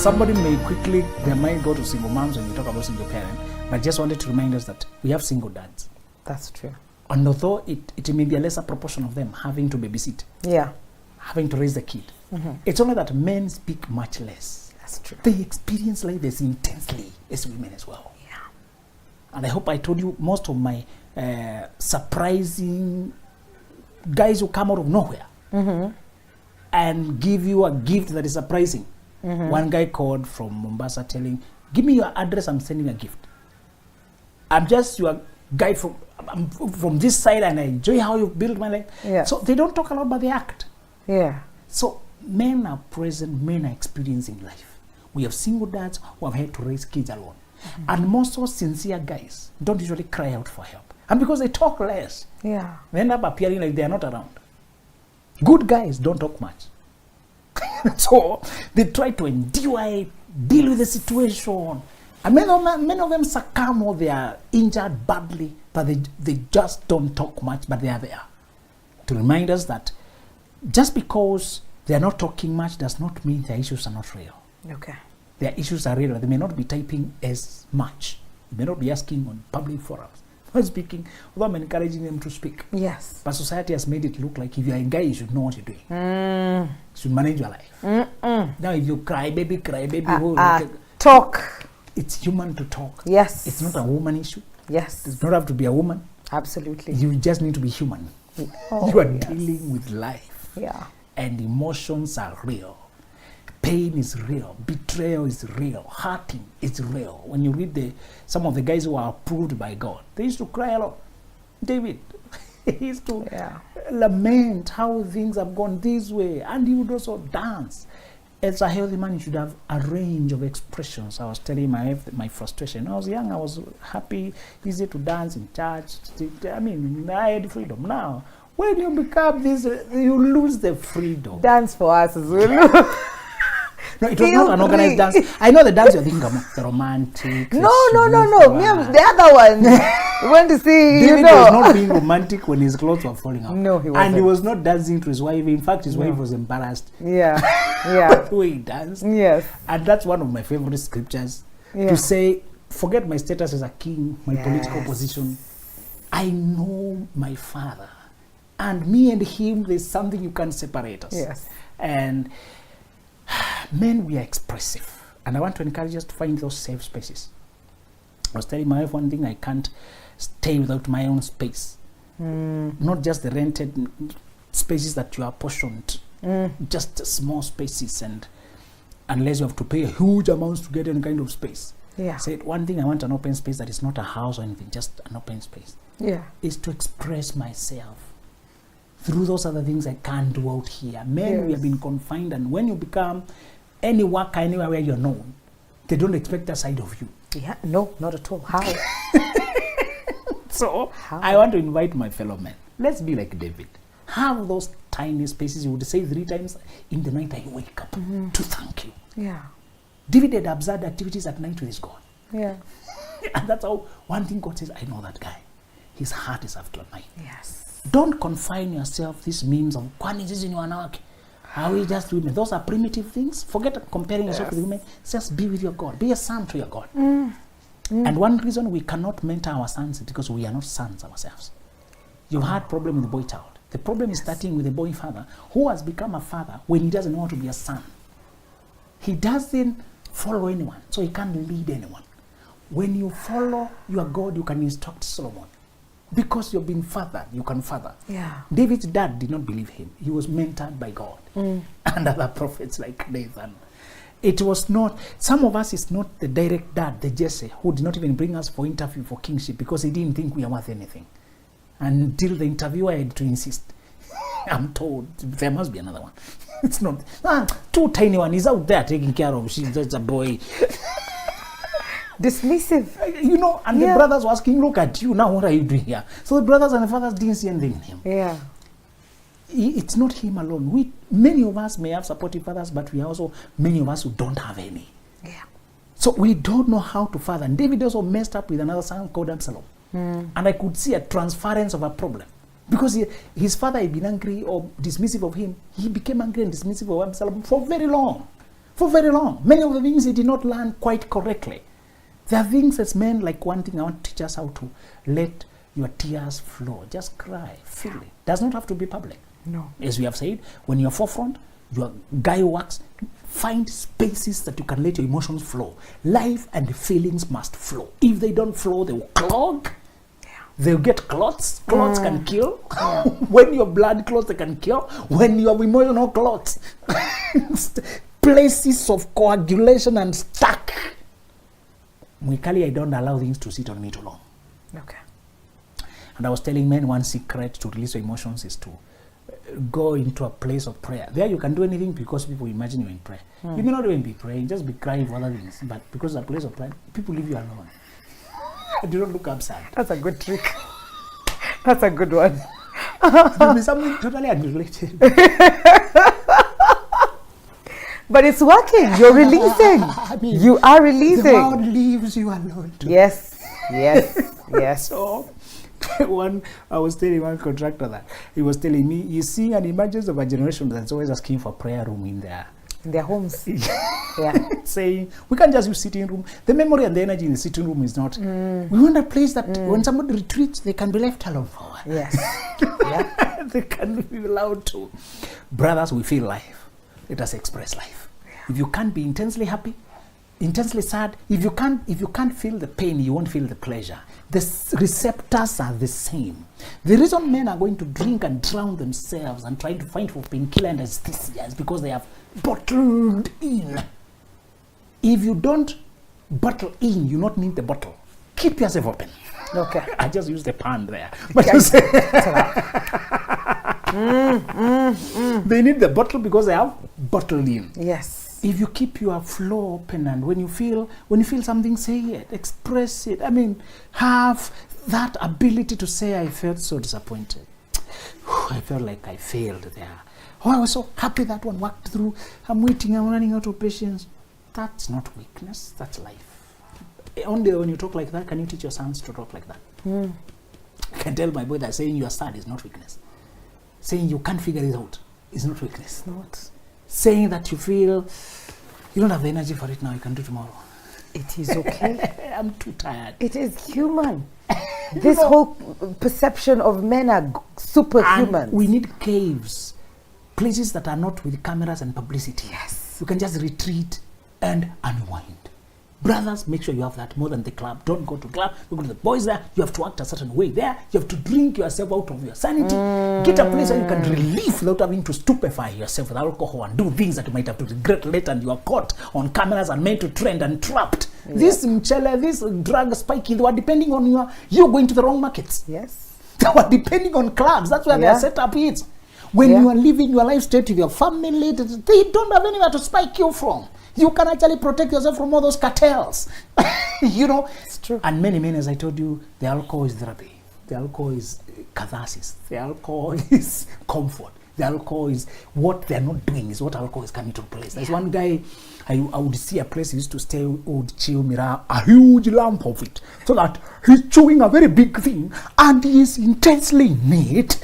somebody may quickly, their mind go to single moms when you talk about single parent, but just wanted to remind us that we have single dads. That's true. And although it may be a lesser proportion of them having to babysit, having to raise the kid, it's only that men speak much less. That's true. They experience life as intensely as women as well. Yeah. And I hope I told you most of my surprising guys who come out of nowhere and give you a gift that is surprising. One guy called from Mombasa telling, give me your address, I'm sending a gift. I'm just your guy from this side and I enjoy how you build my life. Yeah. So they don't talk a lot, but they act. Yeah. So men are present, men are experiencing life. We have single dads who have had to raise kids alone. And most so sincere guys don't usually cry out for help. And because they talk less, they end up appearing like they are not around. Good guys don't talk much. So they try to endure it, deal with the situation. And many of them succumb or they are injured badly, but they just don't talk much, but they are there. To remind us that just because they are not talking much does not mean their issues are not real. Okay. Their issues are real. They may not be typing as much. They may not be asking on public forums. Not speaking, although I'm encouraging them to speak. Yes. But society has made it look like if you're a guy, you should know what you're doing. You should manage your life. Now, if you cry, baby, talk. It's human to talk. Yes. It's not a woman issue. Yes. It does not have to be a woman. Absolutely. You just need to be human. Oh, you are dealing with life. Yeah. And emotions are real. Pain is real. Betrayal is real. Hurting is real. When you read some of the guys who are approved by God, they used to cry a lot. David, he used to lament how things have gone this way. And he would also dance. As a healthy man, you should have a range of expressions. I was telling my frustration. When I was young, I was happy, easy to dance in church. I mean, I had freedom. Now, when you become this, you lose the freedom. Dance for us as well. No, it was not an organized dance. I know the dance you're thinking about, the romantic. No. The other one. We went to see, David was not being romantic when his clothes were falling off. No, he wasn't. And he was not dancing to his wife. In fact, his wife was embarrassed. Yeah. The way he danced. Yes. And that's one of my favorite scriptures. To say, forget my status as a king, my political position. I know my father. And me and him, there's something you can't separate us. Yes. And men, we are expressive. And I want to encourage us to find those safe spaces. I was telling my wife one thing, I can't stay without my own space. Not just the rented spaces that you are portioned. Just small spaces, and unless you have to pay huge amounts to get any kind of space. Yeah. Said one thing, I want an open space that is not a house or anything, just an open space. Yeah. Is to express myself through those other things I can't do out here. Men, we have been confined, and when you become any worker anywhere where you're known, they don't expect a side of you. Yeah, no, not at all. How? So, I want to invite my fellow men. Let's be like David. Have those tiny spaces. You would say 3 times in the night I wake up to thank you. Yeah. David had absurd activities at night with his God. Yeah. And that's how one thing God says, I know that guy. His heart is after mine. Yes. Don't confine yourself, these memes of kwani zizi ni wanawake. Are we just women? Those are primitive things. Forget comparing yourself with women. Just be with your God. Be a son to your God. And one reason we cannot mentor our sons is because we are not sons ourselves. You've had problem with the boy child. The problem is starting with the boy father who has become a father when he doesn't want to be a son. He doesn't follow anyone, so he can't lead anyone. When you follow your God, you can instruct Solomon. Because you've been fathered, you can father. Yeah. David's dad did not believe him. He was mentored by God and other prophets like Nathan. It was not, some of us is not the direct dad, the Jesse, who did not even bring us for interview for kingship because he didn't think we are worth anything. Until the interviewer had to insist. I'm told there must be another one. It's not, too tiny one. He's out there taking care of, she's just a boy. Dismissive. You know, and the brothers were asking, look at you, now what are you doing here? So the brothers and the fathers didn't see anything in him. Yeah. It's not him alone. Many of us may have supportive fathers, but we are also many of us who don't have any. Yeah. So we don't know how to father. And David also messed up with another son called Absalom. And I could see a transference of a problem. Because his father had been angry or dismissive of him. He became angry and dismissive of Absalom for very long. for very long. Many of the things he did not learn quite correctly. There are things as men, like one thing I want to teach us how to let your tears flow. Just cry, feel it. Does not have to be public. No. As we have said, when you're forefront, your guy works, find spaces that you can let your emotions flow. Life and feelings must flow. If they don't flow, they will clog. They'll get clots. Clots can kill. When your blood clots, they can kill. When you have emotional clots, places of coagulation and stuck. Mwikali, I don't allow things to sit on me too long. Okay. And I was telling men one secret to release your emotions is to go into a place of prayer. There you can do anything because people imagine you're in prayer. You may not even be praying, just be crying for other things. But because it's a place of prayer, people leave you alone. Do not look upside. That's a good trick. That's a good one. It'll be something totally unrelated. But it's working. You're releasing. I mean, you are releasing. The world leaves you alone too. Yes. Yes. So, I was telling one contractor that he was telling me, you see an emergence of a generation that's always asking for prayer room in their homes. Saying we can't just use sitting room. The memory and the energy in the sitting room is not. We want a place that when somebody retreats, they can be left alone for a while. Yes. They can be allowed to. Brothers, we feel life. Let us express life. If you can't be intensely happy, intensely sad, if you can't feel the pain, you won't feel the pleasure. The receptors are the same. The reason men are going to drink and drown themselves and trying to find for painkiller and anesthesia is because they have bottled in. If you don't bottle in, you not need the bottle. Keep yourself open. Okay. I just used the pan there. But you say they need the bottle because they have bottled in. Yes. If you keep your flow open and when you feel something, say it, express it. I mean, have that ability to say, I felt so disappointed. I felt like I failed there. Oh, I was so happy that one worked through. I'm waiting, I'm running out of patience. That's not weakness, that's life. Only when you talk like that, can you teach your sons to talk like that? I can tell my boy that saying you are sad is not weakness. Saying you can't figure it out is not weakness. It's not. Saying that you feel you don't have the energy for it now, you can do tomorrow. It is okay. I'm too tired. It is human. This whole perception of men are superhuman. We need caves, places that are not with cameras and publicity. Yes. You can just retreat and unwind. Brothers, make sure you have that more than the club. Don't go to club. You go to the boys there. You have to act a certain way there. You have to drink yourself out of your sanity. Get a place where you can relieve without having to stupefy yourself with alcohol and do things that you might have to regret later, and you are caught on cameras and made to trend and trapped. Yeah. This mchele, this drug spiky, they were depending on you going to the wrong markets. Yes. They were depending on clubs. That's where their setup is. When you are living your life straight with your family, they don't have anywhere to spike you from. You can actually protect yourself from all those cartels. It's true. And many men, as I told you, the alcohol is therapy. The alcohol is catharsis. The alcohol is comfort. The alcohol is what they're not doing, is what alcohol is coming to place. There's one guy, I would see a place he used to stay, would chew me a huge lump of it. So that he's chewing a very big thing and he is intensely neat.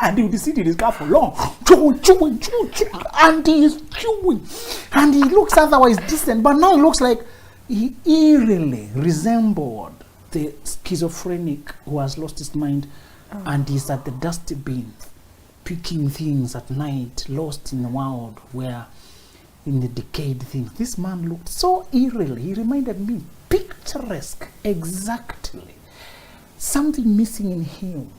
And he would sit in his car for long, chewing, and he is chewing. And he looks otherwise distant, but now it looks like he eerily resembled the schizophrenic who has lost his mind and is at the dusty bin, picking things at night, lost in the world where, in the decayed things. This man looked so eerily, he reminded me, picturesque, exactly. Something missing in him.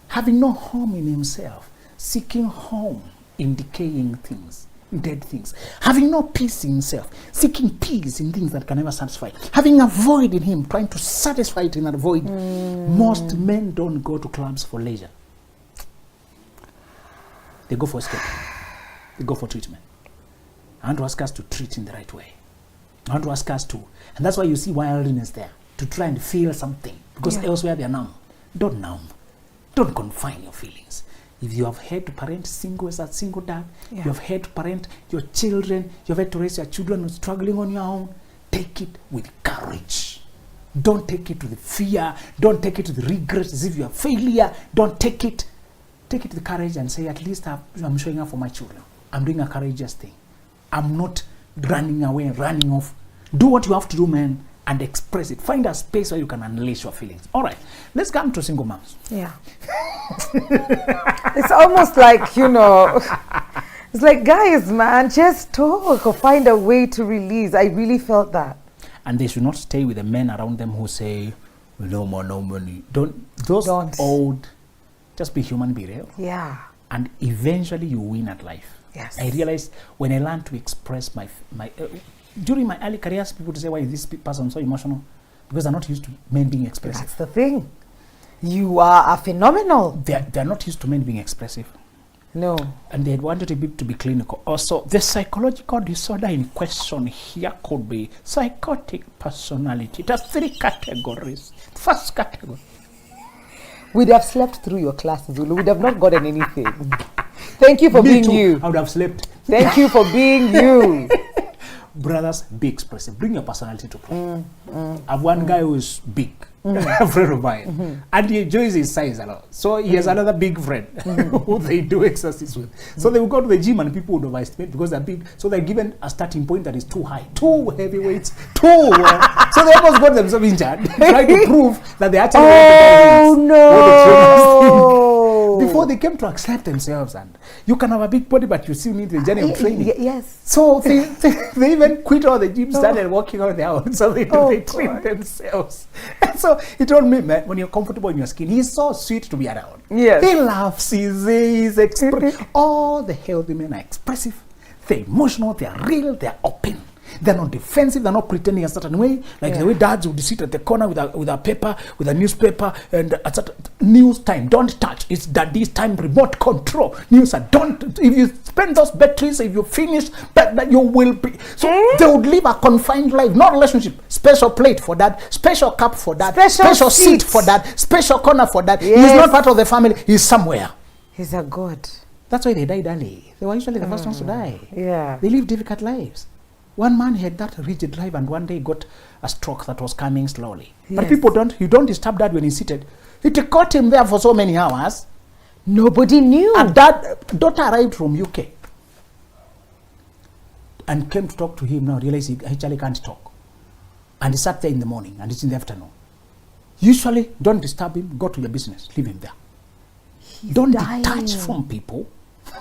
Having no home in himself, seeking home in decaying things, dead things. Having no peace in himself, seeking peace in things that can never satisfy. Having a void in him, trying to satisfy it in that void. Most men don't go to clubs for leisure. They go for escape. They go for treatment. I want to ask us to treat in the right way. I want to ask us to, and that's why you see wildness there, to try and feel something, because elsewhere they are numb. Don't numb. Don't confine your feelings. If you have had to parent single as a single dad, you have had to parent your children, you have had to raise your children struggling on your own, take it with courage. Don't take it with fear. Don't take it with regret as if you are a failure. Don't take it. Take it with courage and say, at least I'm showing up for my children. I'm doing a courageous thing. I'm not running away, running off. Do what you have to do, man, and express it. Find a space where you can unleash your feelings. All right, let's come to single moms. Yeah. It's almost like, you know, it's like, guys, man, just talk or find a way to release. I really felt that. And they should not stay with the men around them who say, no more, no money. Don't. Old, just be human, be real. Yeah. And eventually you win at life. Yes. I realized when I learned to express my during my early careers, people would say, why is this person so emotional? Because they're not used to men being expressive. That's the thing. You are a phenomenal. They're not used to men being expressive. No. And they wanted it to be clinical. Also, the psychological disorder in question here could be psychotic personality. It has 3 categories. First category. We'd have slept through your classes, Zulu. We'd have not gotten anything. Thank you for being too. you. I would have slept. Thank you for being you. Brothers, be expressive. Bring your personality to play. I have one guy who is big, a friend of mine, and he enjoys his size a lot. So he has another big friend who they do exercise with. So they will go to the gym and people would overestimate because they're big. So they're given a starting point that is too high, too heavyweights, too. So they almost got themselves injured, trying to prove that they actually before they came to accept themselves. And you can have a big body, but you still need the journey of training. Yes. So they even quit all the gym, started working on their own. So they train themselves. And so he told me, man, when you're comfortable in your skin, he's so sweet to be around. Yes. He laughs, he's expressive. All the healthy men are expressive. They're emotional, they're real, they're open. They're not defensive, they're not pretending a certain way. Like the way dads would sit at the corner with a paper, with a newspaper, and a certain news time. Don't touch. It's daddy's time, remote control. News don't. If you spend those batteries, if you finish, that you will be. So they would live a confined life, not relationship. Special plate for that, special cup for that, special seat for that, special corner for that. Yes. He's not part of the family, he's somewhere. He's a god. That's why they died early. They were usually the first ones to die. Yeah. They live difficult lives. One man had that rigid life, and one day got a stroke that was coming slowly. Yes. But you don't disturb that when he's seated. It caught him there for so many hours. Nobody knew. And that daughter arrived from UK and came to talk to him. Now realized he actually can't talk. And he sat there in the morning, and it's in the afternoon. Usually, don't disturb him. Go to your business. Leave him there. Don't detach from people.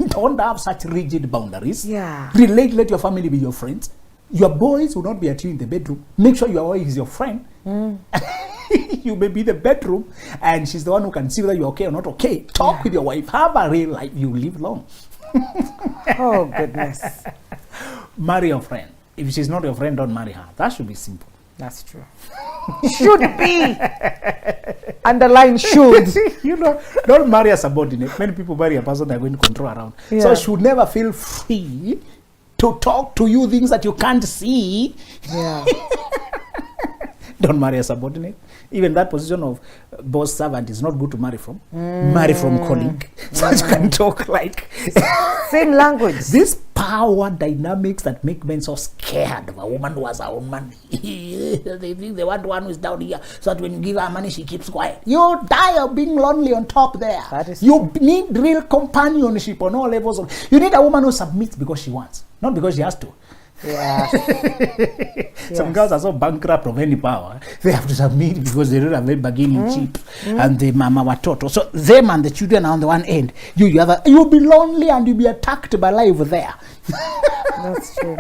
Don't have such rigid boundaries. Yeah. Relate, let your family be your friends. Your boys will not be at you in the bedroom. Make sure your wife is your friend. You may be in the bedroom, and she's the one who can see whether you're okay or not okay. Talk with your wife. Have a real life. You live long. Oh, goodness. Marry your friend. If she's not your friend, don't marry her. That should be simple. That's true. Should be. Underline should. Don't marry a subordinate. Many people marry a person they're going to control around. Yeah. So should never feel free to talk to you things that you can't see. Yeah. Don't marry a subordinate. Even that position of boss servant is not good to marry from. Marry from colleague. So you can talk like same language. These power dynamics that make men so scared of a woman who has her own money. They think they want one who's down here, so that when you give her money, she keeps quiet. You die of being lonely on top there. You need real companionship on all levels. You need a woman who submits because she wants, not because she has to. Yeah. Some girls are so bankrupt of any power, they have to submit because they don't have a bargaining chip and the mama watoto. So them and the children are on the one end. You'll be lonely and you'll be attacked by life there. That's true.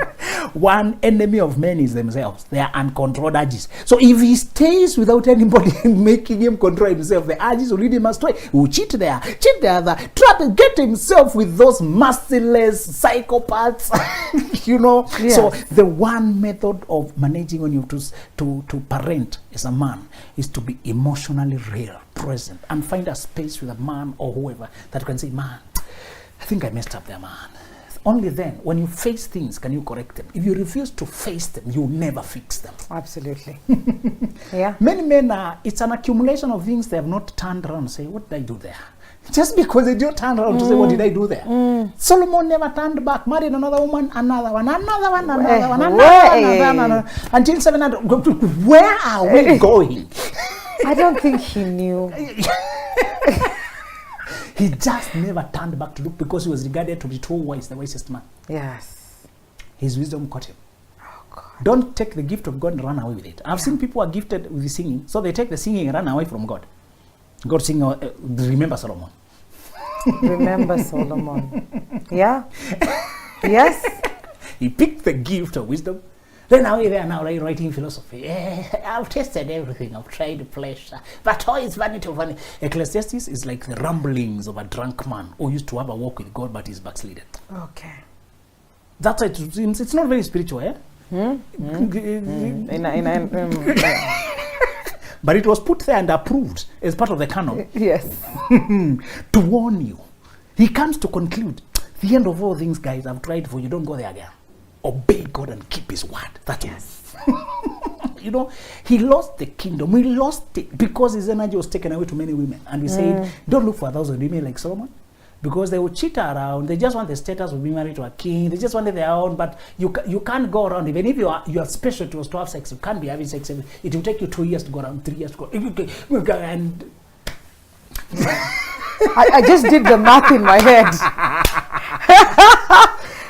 One enemy of men is themselves. They are uncontrolled urges. So if he stays without anybody making him control himself, the urges will lead him astray. He will cheat there, cheat the other, try to get himself with those merciless psychopaths. Yes. So the one method of managing when you have to parent as a man is to be emotionally real, present, and find a space with a man or whoever that can say, man, I think I messed up there, man. Only then, when you face things, can you correct them. If you refuse to face them, you'll never fix them. Absolutely. Yeah. Many men it's an accumulation of things they have not turned around and say, what did I do there? Just because they don't turn around to say, what did I do there? Solomon never turned back, married another woman, another one, until 700. Where are we going? I don't think he knew. He just never turned back to look because he was regarded to be too wise, the wisest man. Yes. his wisdom caught him. Oh, God. Don't take the gift of God and run away with it. I've seen people who are gifted with the singing, so they take the singing and run away from God. God sing, remember Solomon. Remember Solomon. Yeah. Yes. He picked the gift of wisdom. Then now they are now writing philosophy. I've tasted everything. I've tried pleasure. But all is vanity of vanity. Ecclesiastes is like the rumblings of a drunk man who used to have a walk with God but is backslidden. Okay. That's why it seems it's not very spiritual, eh? But it was put there and approved as part of the canon. Yes. To warn you. He comes to conclude, the end of all things, guys, I've tried for you, don't go there again. Obey God and keep his word. That's yes. You know, he lost the kingdom. We lost it because his energy was taken away to many women. And we said, don't look for 1,000 women like Solomon. Because they will cheat around. They just want the status of being married to a king. They just wanted their own. But you can't go around. Even if your specialty was to have sex, you can't be having sex. It will take you 2 years to go around, 3 years to go. And I just did the math in my head.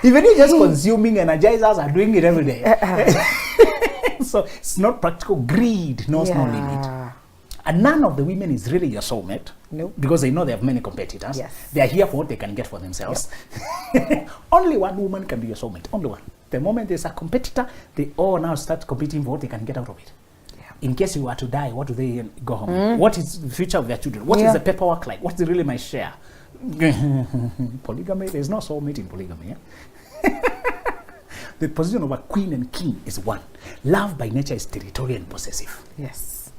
Even if just consuming energizers are doing it every day. So it's not practical. Greed knows no limit. And none of the women is really your soulmate. Nope. Because they know they have many competitors. Yes. They are here for what they can get for themselves. Yep. Only one woman can be your soulmate. Only one. The moment there's a competitor, they all now start competing for what they can get out of it. Yeah. In case you were to die, what do they go home? What is the future of their children? What is the paperwork like? What's really my share? Polygamy, there's no soulmate in polygamy. Yeah? The position of a queen and king is one. Love by nature is territorial and possessive. Yes.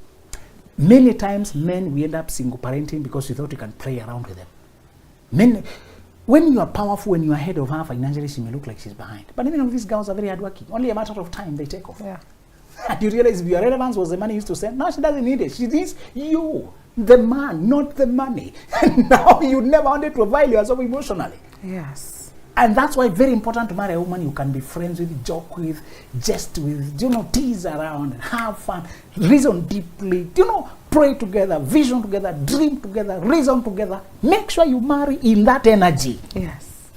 Many times, men, we end up single parenting because we thought we can play around with them. Men, when you are powerful, when you are ahead of her financially, she may look like she's behind. But many of these girls are very hardworking. Only a matter of time they take off. Yeah. And you realize your relevance was the money used to send. Now she doesn't need it. She needs you, the man, not the money. And now you never wanted to value yourself emotionally. Yes. And that's why it's very important to marry a woman you can be friends with, joke with, jest with, tease around, have fun, reason deeply, pray together, vision together, dream together, reason together. Make sure you marry in that energy. Yes.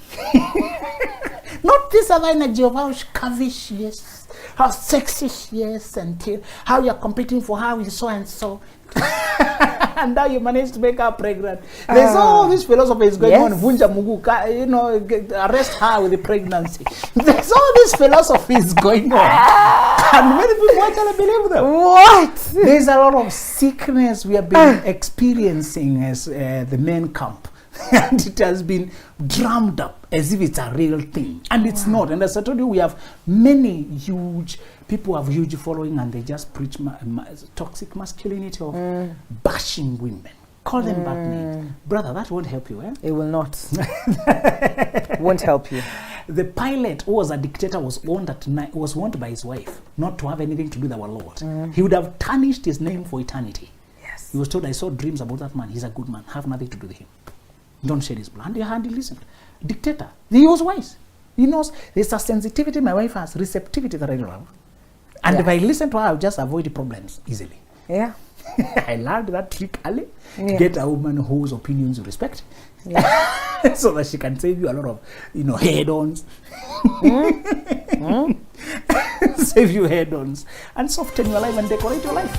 Not this other energy of how curvy she is, how sexy she is, and how you're competing for her with so and so. And now you managed to make her pregnant. There's all this philosophy is going on. Vunja Mugu, arrest her with the pregnancy. There's all this philosophy is going on. And many people actually believe them. What? There's a lot of sickness we have been experiencing as the men camp. And it has been drummed up as if it's a real thing. And it's not. And as I told you, we have many huge people have huge following and they just preach toxic masculinity of bashing women. Call them bad names. Brother, that won't help you, eh? It will not. Won't help you. The pilot who was a dictator was warned by his wife not to have anything to do with our Lord. He would have tarnished his name for eternity. Yes. He was told, I saw dreams about that man. He's a good man. Have nothing to do with him. Don't shed his blood. And he listened. Dictator. He was wise. He knows there's a sensitivity my wife has, receptivity that I don't have. And if I listen to her, I'll just avoid the problems easily. Yeah. I learned that trick early to get a woman whose opinions you respect. Yeah. So that she can save you a lot of, head-ons. Save you head-ons. And soften your life and decorate your life.